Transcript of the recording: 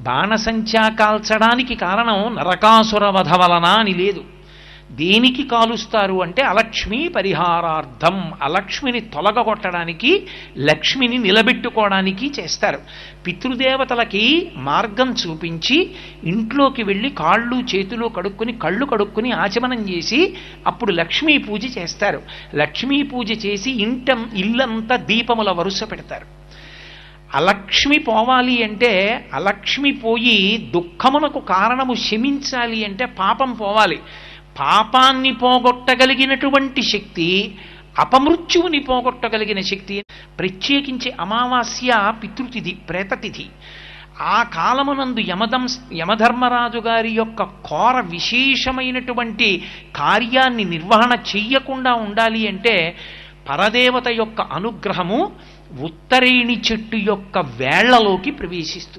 బాణసంచా కాల్చడానికి కారణం నరకాసుర వధ వలన అని లేదు. దేనికి కాలుస్తారు అంటే అలక్ష్మీ పరిహారార్థం, అలక్ష్మిని తొలగొట్టడానికి, లక్ష్మిని నిలబెట్టుకోవడానికి చేస్తారు. పితృదేవతలకి మార్గం చూపించి ఇంట్లోకి వెళ్ళి కాళ్ళు చేతులు కడుక్కుని కళ్ళు కడుక్కుని ఆచమనం చేసి అప్పుడు లక్ష్మీ పూజ చేస్తారు. లక్ష్మీ పూజ చేసి ఇల్లంతా దీపముల వరుస పెడతారు. అలక్ష్మి పోవాలి అంటే, అలక్ష్మి పోయి దుఃఖమునకు కారణము శమించాలి అంటే పాపం పోవాలి. పాపాన్ని పోగొట్టగలిగినటువంటి శక్తి, అపమృత్యువుని పోగొట్టగలిగిన శక్తి. ప్రత్యేకించి అమావాస్య పితృతిథి, ప్రేతతిథి. ఆ కాలమునందు యమధర్మరాజు గారి యొక్క ఘోర విశేషమైనటువంటి కార్యాన్ని నిర్వహణ చెయ్యకుండా ఉండాలి అంటే పరదేవత యొక్క అనుగ్రహము ఉత్తరేణి చెట్టు యొక్క వేళ్లలోకి ప్రవేశిస్తుంది.